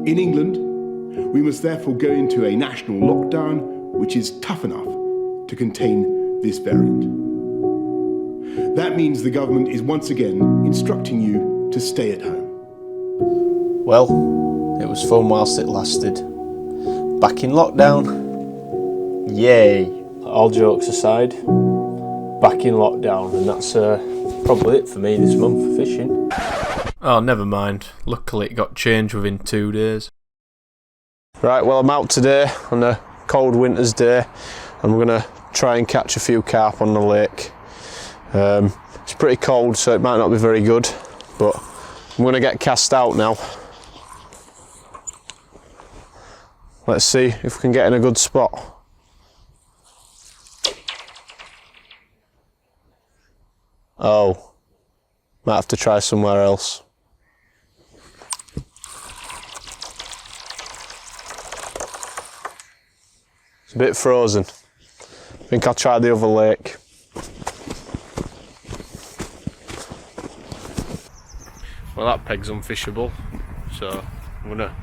In England, we must therefore go into a national lockdown which is tough enough to contain this variant. That means the government is once again instructing you to stay at home. Well, it was fun whilst it lasted. Back in lockdown. Yay! All jokes aside, back in lockdown, and that's probably it for me this month for fishing. Oh, never mind. Luckily it got changed within 2 days. Right, well I'm out today on a cold winter's day and we're going to try and catch a few carp on the lake. It's pretty cold so it might not be very good, but I'm going to get cast out now. Let's see if we can get in a good spot. Oh, might have to try somewhere else. It's a bit frozen. I think I'll try the other lake. Well, that peg's unfishable, so I'm gonna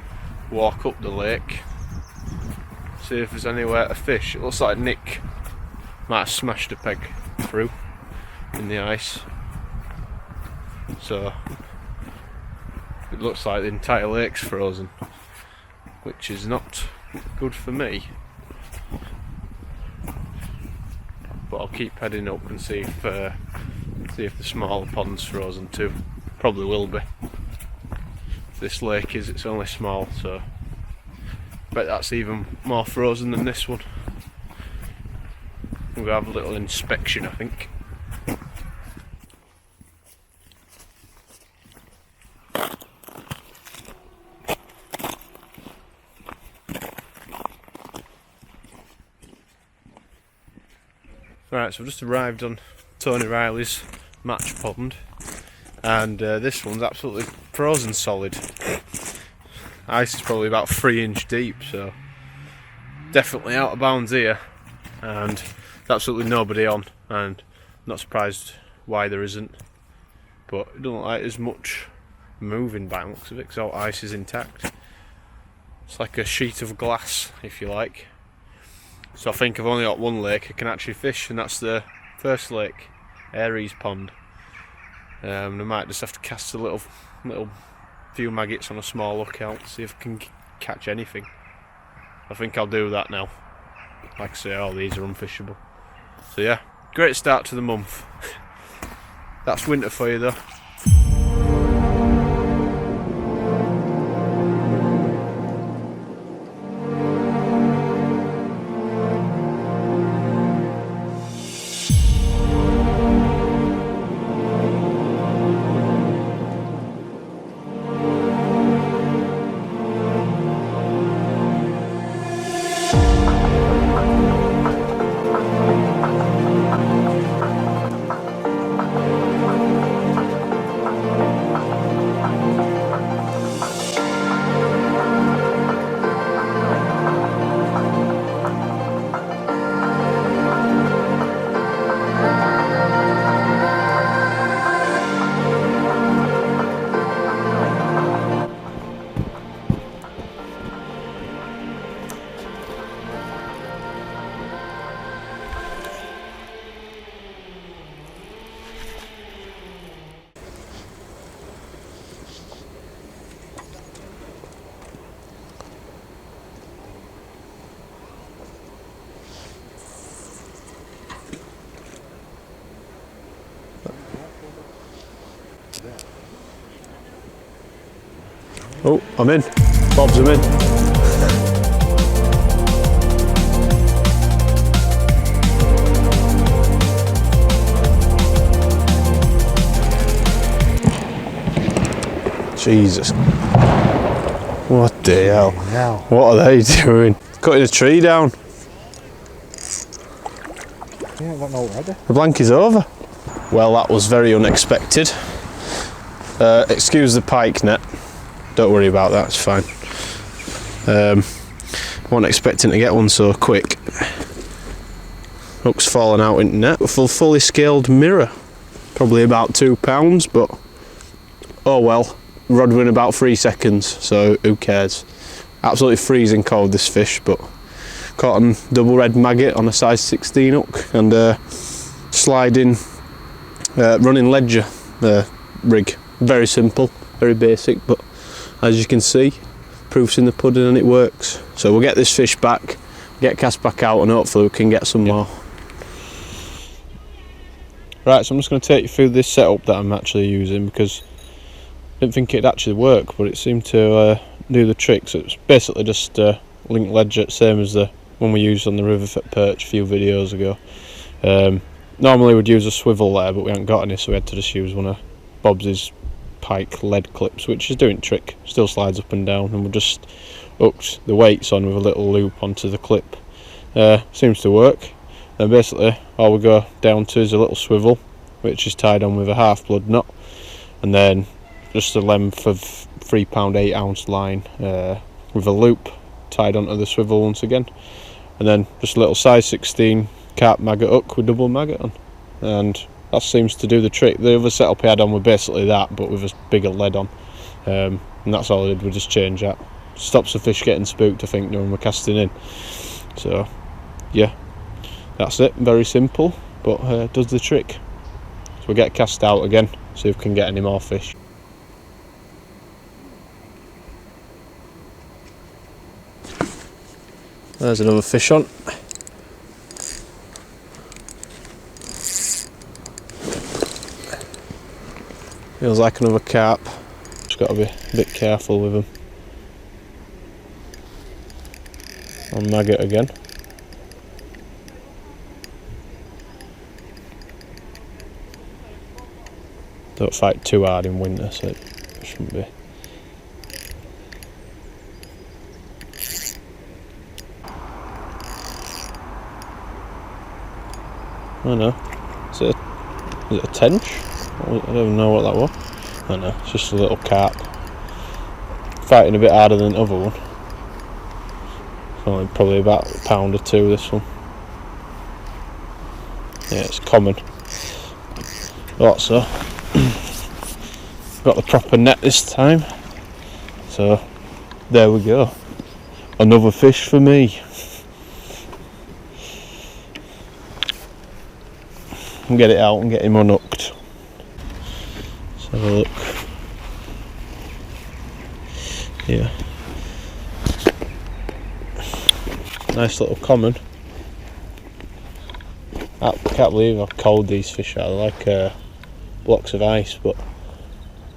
walk up the lake, see if there's anywhere to fish. It looks like Nick might have smashed a peg through in the ice, so it looks like the entire lake's frozen, which is not good for me. But I'll keep heading up and see if the smaller pond's frozen too. Probably will be. This lake is, it's only small, so I bet that's even more frozen than this one. We'll have a little inspection, I think. Right, so I've just arrived on Tony Riley's match pond, and this one's absolutely frozen solid. Ice is probably about 3 inch deep, so definitely out of bounds here, and there's absolutely nobody on, and not surprised why there isn't, but it doesn't look like there's much moving by the looks of it, because all ice is intact. It's like a sheet of glass, if you like. So I think I've only got one lake I can actually fish, and that's the first lake, Aries Pond. I might just have to cast a little few maggots on a small lookout, see if I can catch anything. I think I'll do that now. Like I say, all these are unfishable. So yeah, great start to the month. That's winter for you though. Oh, I'm in. Bob's, I'm in. Jesus. What the hell? What are they doing? Cutting a tree down. Yeah, I don't know already. The blank is over. Well, that was very unexpected. Excuse the pike net. Don't worry about that, it's fine. Wasn't expecting to get one so quick. Hook's fallen out in net. A fully scaled mirror. Probably about £2, but oh well. Rod were in about 3 seconds, so who cares. Absolutely freezing cold this fish, but caught on double red maggot on a size 16 hook and sliding running ledger rig. Very simple, very basic, but as you can see, proof's in the pudding and it works. So we'll get this fish back, get cast back out, and hopefully we can get some more. Right, so I'm just going to take you through this setup that I'm actually using, because I didn't think it'd actually work, but it seemed to do the trick. So it's basically just link ledger, same as the one we used on the river perch a few videos ago. Normally we'd use a swivel there, but we haven't got any, so we had to just use one of Bob's Pike lead clips, which is doing trick, still slides up and down, and we just hooked the weights on with a little loop onto the clip. Seems to work. Then basically all we go down to is a little swivel, which is tied on with a half blood knot, and then just a length of 3 pound 8 ounce line with a loop tied onto the swivel once again, and then just a little size 16 carp maggot hook with double maggot on, and that seems to do the trick. The other setup I had on was basically that, but with a bigger lead on, and that's all I did. We just change that. Stops the fish getting spooked, I think, when we're casting in. So yeah, that's it. Very simple, but does the trick. So we'll get cast out again, see if we can get any more fish. There's another fish on. Feels like another carp. Just got to be a bit careful with them. On maggot again. Don't fight too hard in winter, so it shouldn't be. I don't know. Is it a tench? I don't even know what that was. I don't know. It's just a little carp. Fighting a bit harder than the other one. It's only probably about a pound or two, this one. Yeah, it's common. Thought so. Got the proper net this time. So there we go. Another fish for me. And get it out and get him unhooked. Let's have a look. Yeah. Nice little common. I can't believe how cold these fish are. They're like blocks of ice, but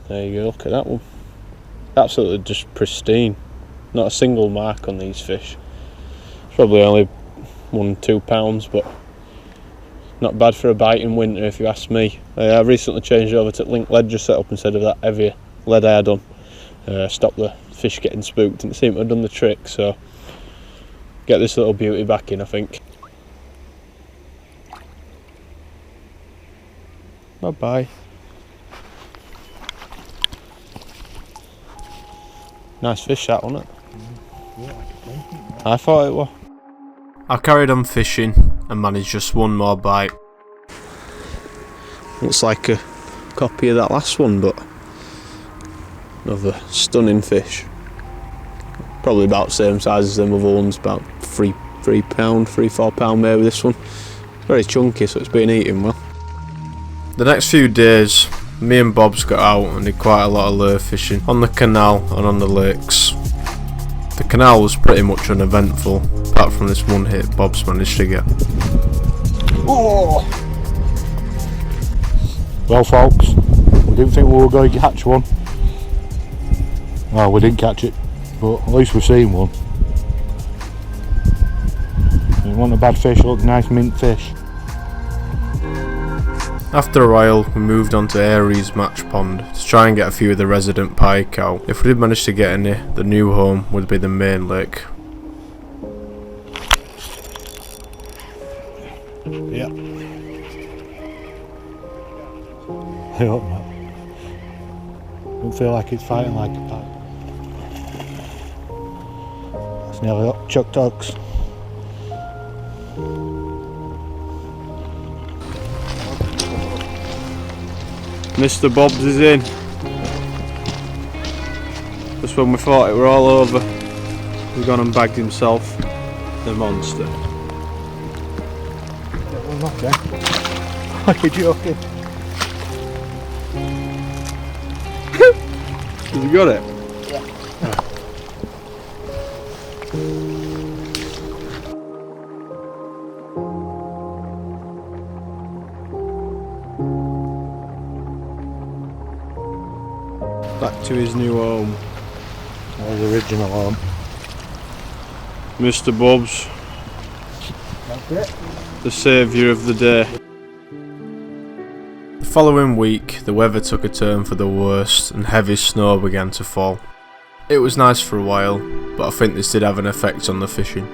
there you go, look at that one. Absolutely just pristine. Not a single mark on these fish. It's probably only 1-2 pounds, but not bad for a bite in winter if you ask me. I recently changed over to link ledger setup instead of that heavy lead I had on. Stop the fish getting spooked, and it seemed to have done the trick, so get this little beauty back in, I think. Bye bye. Nice fish that, wasn't it? I thought it was. I carried on fishing and managed just one more bite. Looks like a copy of that last one, but another stunning fish. Probably about the same size as them other ones, about 3 pound, 3-4 pound maybe this one. Very chunky, so it's been eating well. The next few days, me and Bob's got out and did quite a lot of lure fishing on the canal and on the lakes. The canal was pretty much uneventful, apart from this one hit Bob's managed to get. Oh! Well folks, we didn't think we were going to catch one. No, we didn't catch it, but at least we've seen one. It wasn't a bad fish, it looked nice mint fish. After a while, we moved on to Aries match pond to try and get a few of the resident pike out. If we did manage to get any, the new home would be the main lake. Yeah. I hope not. Don't feel like it's fighting like a pike. That's nearly up chuck dogs. Mr. Bob's is in. Just when we thought it were all over, he's gone and bagged himself the monster. Okay. Are you joking? Have you got it? Back to his new home. His original home. Mr. Bob's, That's it. the saviour of the day. The following week, the weather took a turn for the worst and heavy snow began to fall. It was nice for a while, but I think this did have an effect on the fishing.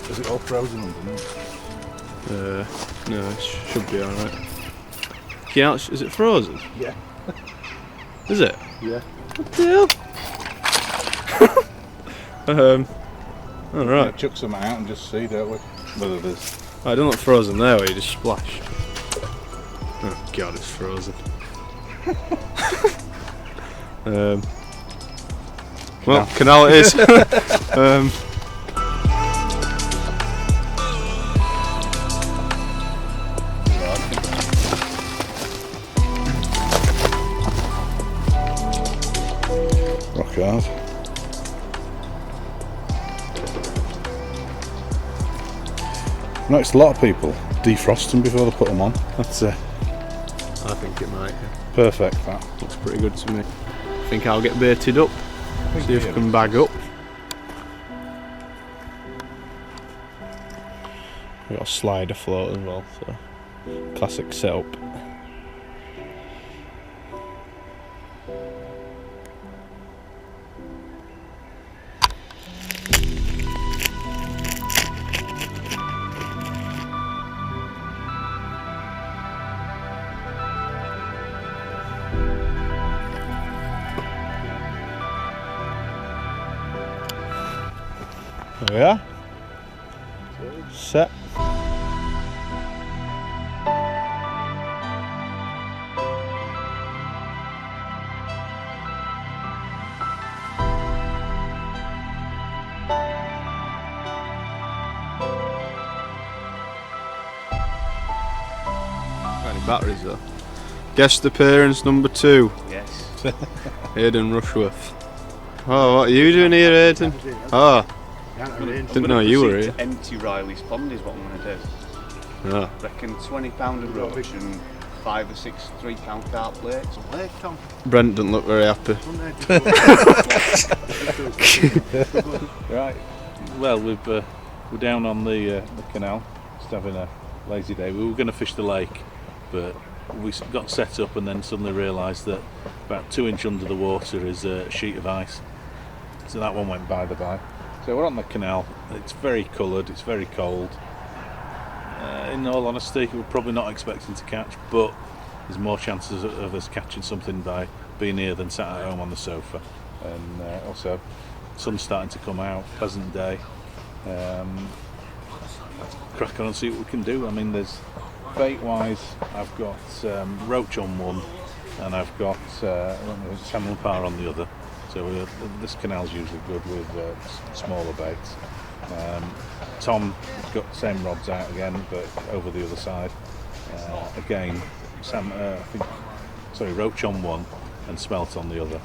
Is it all frozen underneath? No, it should be alright. Yeah, is it frozen? Yeah. Is it? Yeah. What the hell? Alright. Chuck some out and just see, don't we? Whether there's... I don't look frozen there where you just splashed. Oh god, it's frozen. Well, Canal it is. Rock hard. I've noticed a lot of people defrost them before they put them on. That's I think it might. perfect, that. Looks pretty good to me. I think I'll get baited up. See if I can bag up. We've got a slider float as well, so classic setup. There we are. Set. Got any batteries though? Guest appearance number 2. Yes. Aidan Rushworth. Oh, what are you doing here, Aidan? Oh. Didn't know you were here. Empty Riley's pond is what I'm going to do. Oh. Reckon 20 pound of roach and 5 or 6 3-count carp plates. Brent doesn't look very happy. Right. Well, we're down on the canal, just having a lazy day. We were going to fish the lake, but we got set up and then suddenly realised that about 2 inch under the water is a sheet of ice. So that one went by the by. So we're on the canal. It's very coloured. It's very cold. In all honesty, we're probably not expecting to catch, but there's more chances of us catching something by being here than sat at home on the sofa. And also, sun's starting to come out. Pleasant day. Crack on and see what we can do. I mean, there's bait-wise, I've got roach on one, and I've got salmon par on the other. So this canal's usually good with smaller baits. Tom got the same rods out again, but over the other side. Again, roach on one and smelt on the other.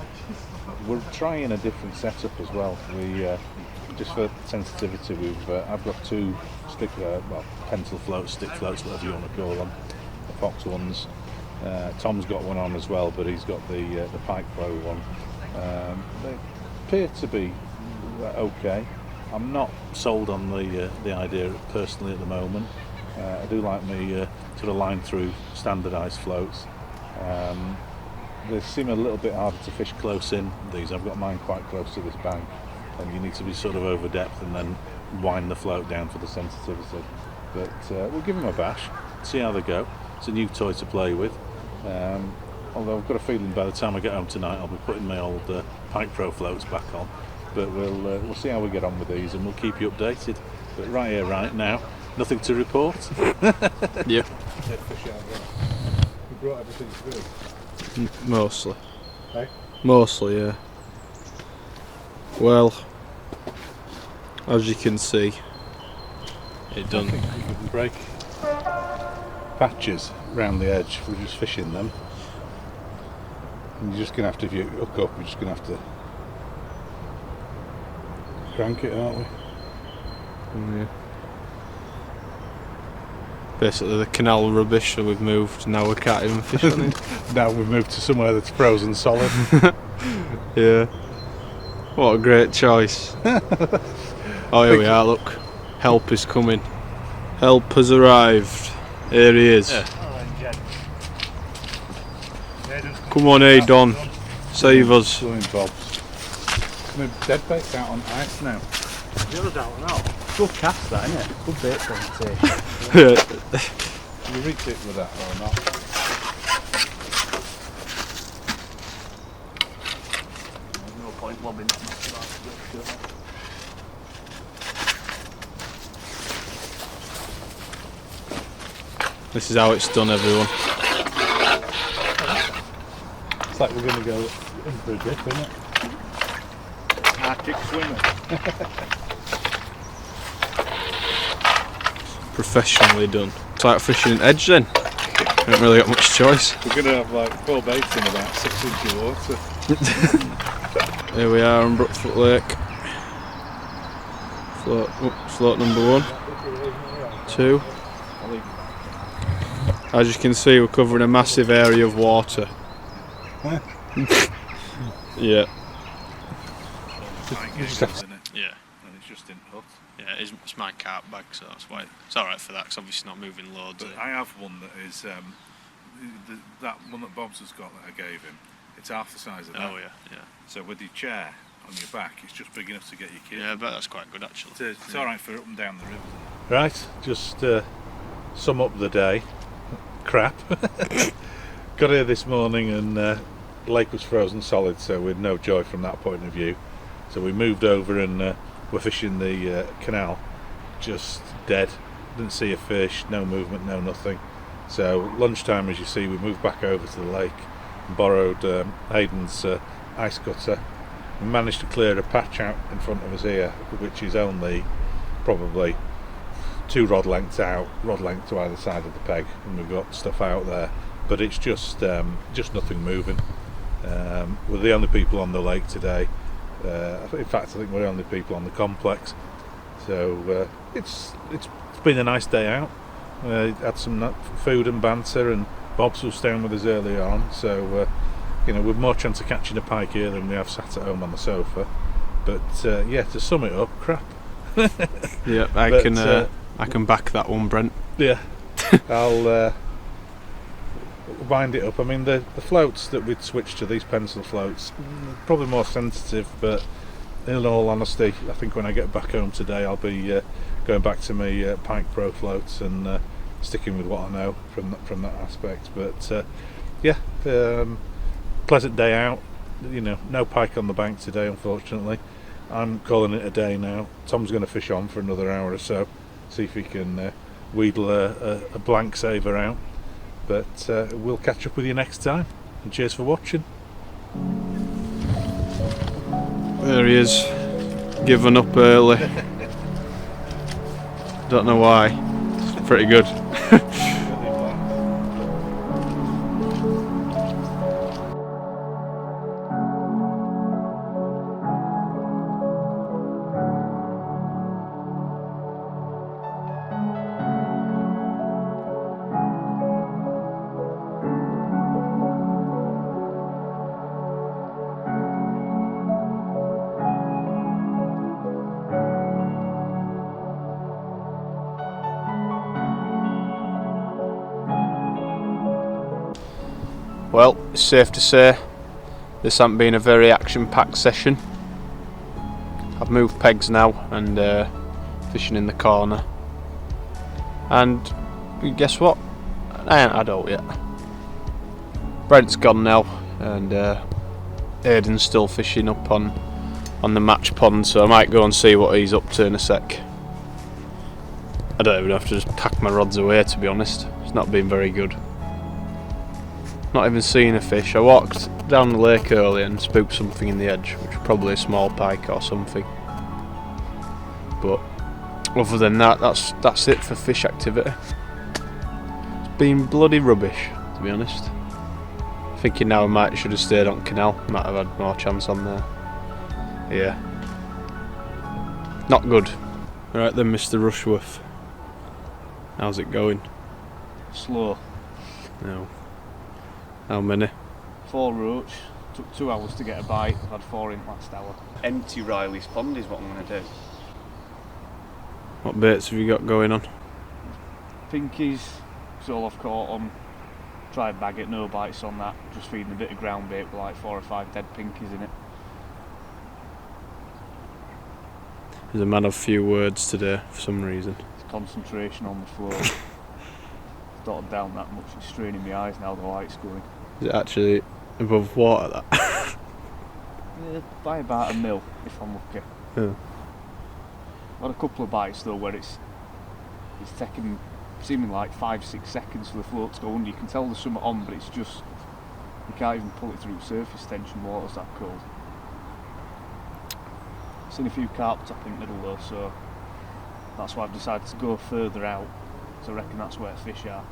We're trying a different setup as well. We just for sensitivity, I've got 2 stick, pencil floats, stick floats, whatever you want to call them, the Fox ones. Tom's got one on as well, but he's got the Pike Pro one. They appear to be okay. I'm not sold on the idea personally at the moment. I do like my sort of line through standardised floats. They seem a little bit harder to fish close in. These I've got mine quite close to this bank, and you need to be sort of over depth and then wind the float down for the sensitivity. But we'll give them a bash, see how they go. It's a new toy to play with. Although I've got a feeling by the time I get home tonight I'll be putting my old Pike Pro floats back on. But we'll see how we get on with these, and we'll keep you updated. But right here, right now, nothing to report. Yeah. Fish out there. We brought everything through. Mostly. Hey? Mostly, yeah. Well, as you can see, it done. I think we can break patches round the edge. We're just fishing them. And you're just going to have to, if you hook up, you're just going to have to crank it, aren't we? Yeah. Basically the canal rubbish, so we've moved, now we can't even fish on it. Now we've moved to somewhere that's frozen solid. Yeah. What a great choice. Oh, here we are, look. Help is coming. Help has arrived. Here he is. Yeah. Come on, hey Don. Save us. Swimming bobs. My dead bait's out on ice now. You're down now. Good cast that, isn't it? Good bait presentation. Can you reach it with that or not? There's no point lobbing that much about it. This is how it's done, everyone. It's like we're going to go in for a dip, isn't it? Arctic swimmer. Professionally done. It's like fishing an edge then. Haven't really got much choice. We're going to have like 4 baits in about 6 inches of water. Here we are on Brookfoot Lake. Float number 1. 2. As you can see, we're covering a massive area of water. Yeah. Yeah. And it's just in hut. Yeah, it's my carp bag, so that's why it's alright for that, because obviously not moving loads. But I have one that is that one that Bob's has got that I gave him. It's half the size of that. Oh yeah, yeah. So with your chair on your back, it's just big enough to get your kid. Yeah, I bet that's quite good actually. It's alright for up and down the river. Right, just sum up the day. Crap. Got here this morning and the lake was frozen solid, so we had no joy from that point of view. So we moved over and we're fishing the canal. Just dead. Didn't see a fish, no movement, no nothing. So lunchtime, as you see, we moved back over to the lake and borrowed Hayden's ice cutter. We managed to clear a patch out in front of us here, which is only probably 2 rod lengths out, rod length to either side of the peg, and we've got stuff out there. But it's just nothing moving. We're the only people on the lake today. In fact, I think we're the only people on the complex. So it's been a nice day out. Had some food and banter, and Bob's was staying with us earlier on. So we've more chance of catching a pike here than we have sat at home on the sofa. But yeah, to sum it up, crap. Yeah, I can back that one, Brent. Yeah, I'll wind it up. I mean, the floats that we'd switched to, these pencil floats, probably more sensitive, but in all honesty, I think when I get back home today, I'll be going back to my Pike Pro floats and sticking with what I know from that aspect. But yeah, pleasant day out. No pike on the bank today, unfortunately. I'm calling it a day now. Tom's going to fish on for another hour or so, see if he can wheedle a blank saver out. But we'll catch up with you next time, and cheers for watching. There he is, given up early. Don't know why. It's pretty good. Well, it's safe to say this hasn't been a very action-packed session. I've moved pegs now and fishing in the corner. And guess what? I ain't had out yet. Brent's gone now, and Aiden's still fishing up on the match pond, so I might go and see what he's up to in a sec. I don't even have to just pack my rods away, to be honest. It's not been very good. Not even seen a fish. I walked down the lake earlier and spooked something in the edge, which was probably a small pike or something. But other than that, that's it for fish activity. It's been bloody rubbish, to be honest. Thinking now I should have stayed on Canal. Might have had more chance on there. Yeah. Not good. Right then, Mr. Rushworth. How's it going? Slow. No. How many? 4 roach. Took 2 hours to get a bite. I've had 4 in last hour. Empty Riley's pond is what I'm going to do. What baits have you got going on? Pinkies. It's all I've caught on. Tried bag it, no bites on that. Just feeding a bit of ground bait with like 4 or 5 dead pinkies in it. He's a man of few words today, for some reason. It's concentration on the flow. Not down that much, it's straining my eyes now, the light's going. Is it actually above water, that? Yeah, by about 1 mil, if I'm lucky. Yeah. I've had a couple of bites though where it's taken seeming like 5-6 seconds for the float to go under. You can tell there's something on, but it's just, you can't even pull it through surface tension, water's that cold. Seen a few carp top in the middle though, so that's why I've decided to go further out, so I reckon that's where the fish are.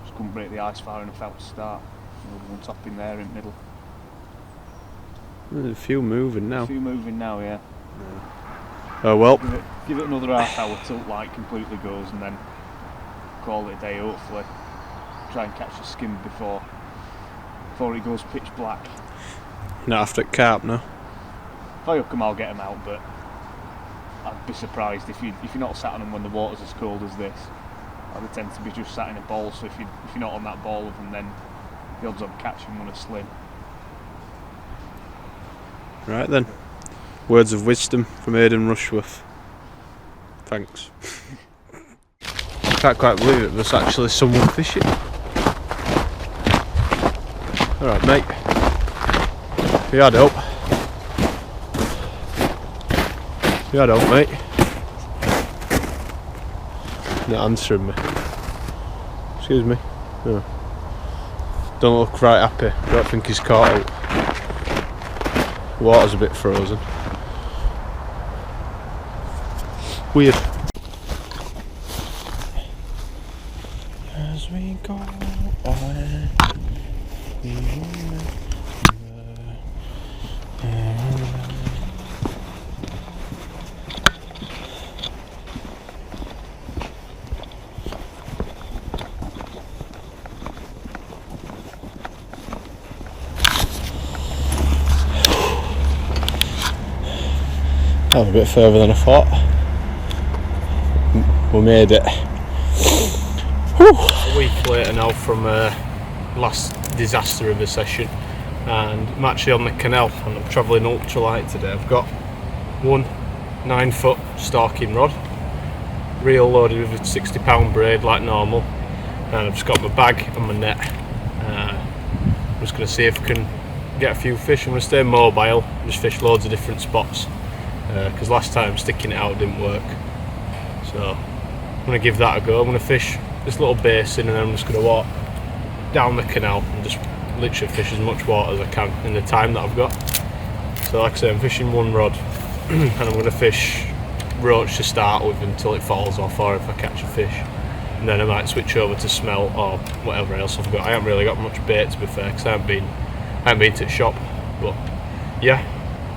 Just couldn't break the ice far enough out to start. Another one top in there in the middle. There's a few moving now. A few moving now, yeah. Oh well. Give it another half hour till light completely goes, and then call it a day. Hopefully, try and catch a skim before it goes pitch black. Not after carp, no. If I hook them, I'll get them out, but I'd be surprised if you're not sat on them when the water's as cold as this. They tend to be just sat in a ball, so if you're not on that ball of them, then the odds on catching one are slim. Right then. Words of wisdom from Aidan Rushworth. Thanks. I can't quite believe it, there's actually someone fishing. Alright mate. You had help. You had help, mate. Not answering me. Excuse me. No. Don't look right happy. Don't think he's caught out. Water's a bit frozen. Weird. As we go on, that was a bit further than I thought. We made it. Whew. A week later now from last disaster of a session, and I'm actually on the canal and I'm travelling ultralight today. I've got one 9-foot stalking rod, reel loaded with a 60-pound braid like normal, and I've just got my bag and my net. I'm just going to see if I can get a few fish. I'm going to stay mobile, just fish loads of different spots, because last time sticking it out didn't work. So I'm going to give that a go. I'm going to fish this little basin, and then I'm just going to walk down the canal and just literally fish as much water as I can in the time that I've got. So like I say, I'm fishing one rod and I'm going to fish roach to start with until it falls off, or if I catch a fish, and then I might switch over to smelt or whatever else I've got. I haven't really got much bait, to be fair, because I haven't been to the shop. But yeah,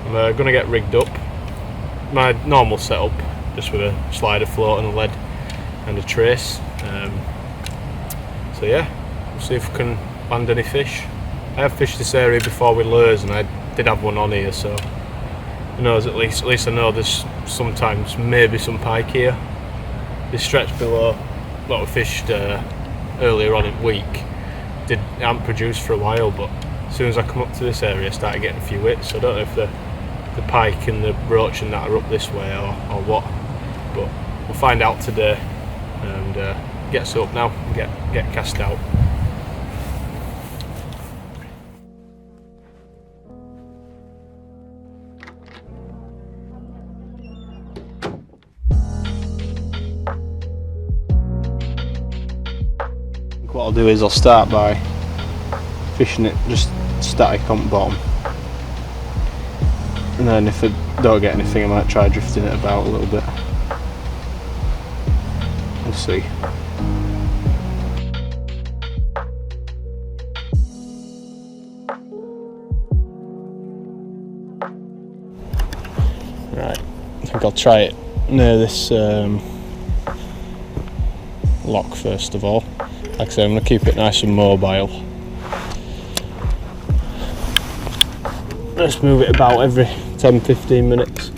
I'm going to get rigged up. My normal setup, just with a slider float and a lead and a trace. So yeah, we'll see if we can land any fish. I have fished this area before with lures, and I did have one on here, so who knows, at least I know there's sometimes maybe some pike here. This stretch below what we fished earlier on in the week hadn't produced for a while, but as soon as I come up to this area I started getting a few hits. So I don't know if the pike and the roach and that are up this way or what, but find out today and get us up now and get cast out. What I'll do is I'll start by fishing it just static on bottom, and then if I don't get anything I might try drifting it about a little bit. We'll see. Right, I think I'll try it near this lock first of all. Like I say, I'm going to keep it nice and mobile. Just move it about every 10-15 minutes.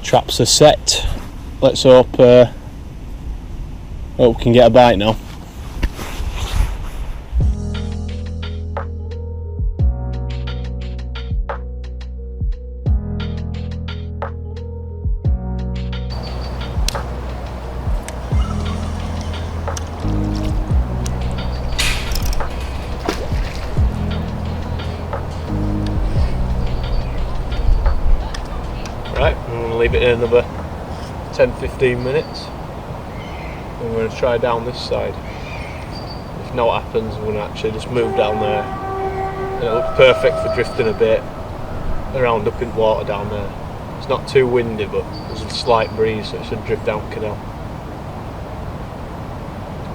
Traps are set. Let's hope we can get a bite now. Right, I'm going to leave it in another 10-15 minutes. I'm going to try down this side. If not happens, I'm going to actually just move down there. And it looks perfect for drifting a bit around up in water down there. It's not too windy, but there's a slight breeze, so it should drift down Canal.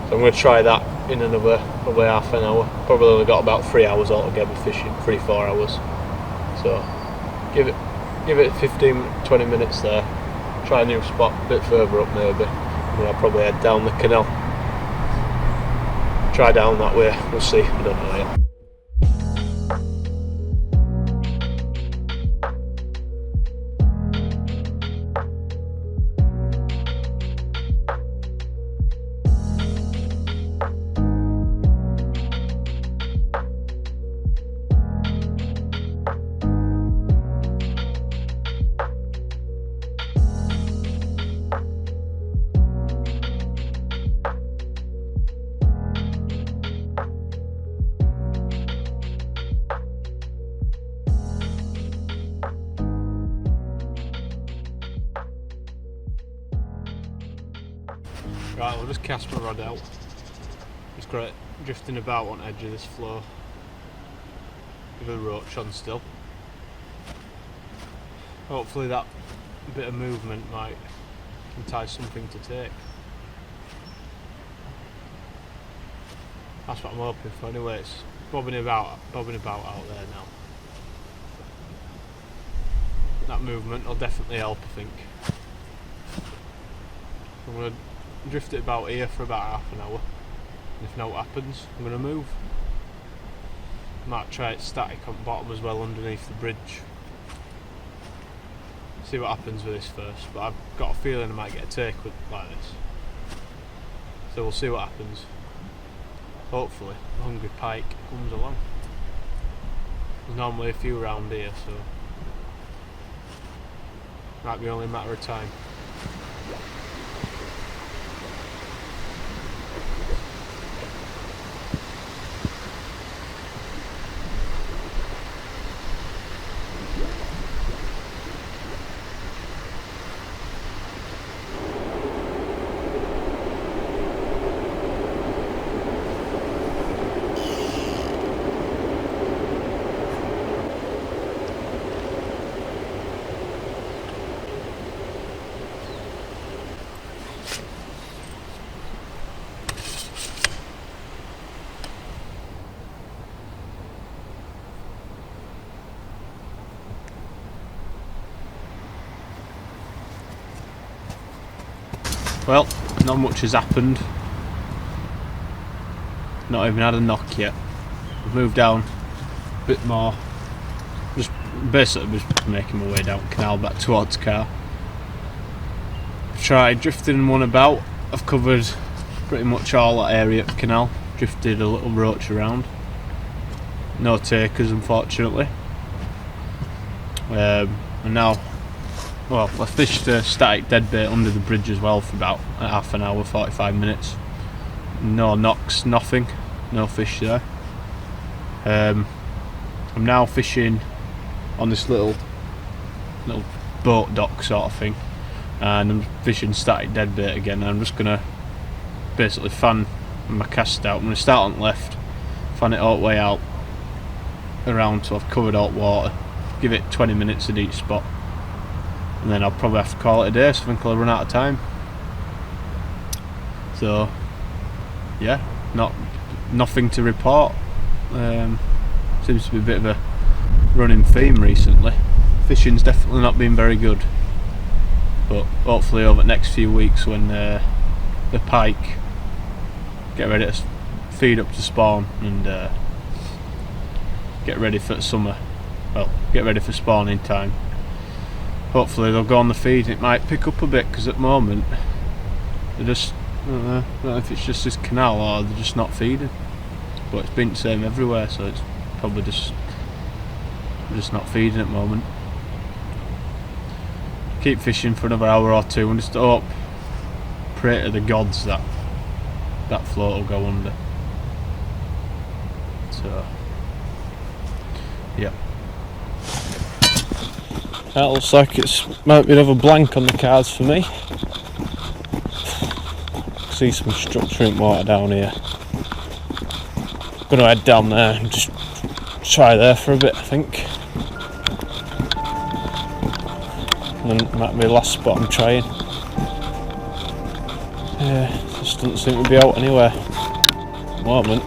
So I'm going to try that in another probably half an hour. Probably only got about 3 hours altogether fishing, 3-4 hours. So give it 15-20 minutes there, try a new spot a bit further up maybe, and I'll probably head down the canal, try down that way, we'll see, I don't know yet. Right, we'll just cast my rod out. Just got it drifting about on the edge of this floor. With a roach on still. Hopefully that bit of movement might entice something to take. That's what I'm hoping for anyway. It's bobbing about out there now. That movement will definitely help, I think. I'm going to drift it about here for about half an hour, and if no happens, I'm going to move. Might try it static on bottom as well underneath the bridge. See what happens with this first, but I've got a feeling I might get a take with like this. So we'll see what happens. Hopefully a hungry pike comes along. There's normally a few around here, so might be only a matter of time. Well, not much has happened. Not even had a knock yet. I've moved down a bit more. Just basically just making my way down Canal back towards Carp. Tried drifting one about. I've covered pretty much all that area of Canal. Drifted a little roach around. no takers unfortunately. And now, well, I fished a static deadbait under the bridge as well for about half an hour, 45 minutes. No knocks, nothing, no fish there. I'm now fishing on this little boat dock sort of thing, and I'm fishing static deadbait again. I'm just gonna basically fan my cast out. I'm gonna start on the left, fan it all the way out around till I've covered all the water, give it 20 minutes at each spot, and then I'll probably have to call it a day, so I think I'll run out of time. So yeah, nothing to report. Seems to be a bit of a running theme recently. Fishing's definitely not been very good, but hopefully over the next few weeks when the pike get ready to feed up to spawn and get ready for summer, well, get ready for spawning time, hopefully they'll go on the feed and it might pick up a bit, because at the moment they're just, I don't know if it's just this canal or they're just not feeding, but it's been the same everywhere, so it's probably just not feeding at the moment. Keep fishing for another hour or two and just hope, pray to the gods that float will go under. So yeah, that looks like it's might be another blank on the cards for me. See some structuring water down here. Gonna head down there and just try there for a bit, I think. And then might be the last spot I'm trying. Yeah, just doesn't seem to be out anywhere at the moment.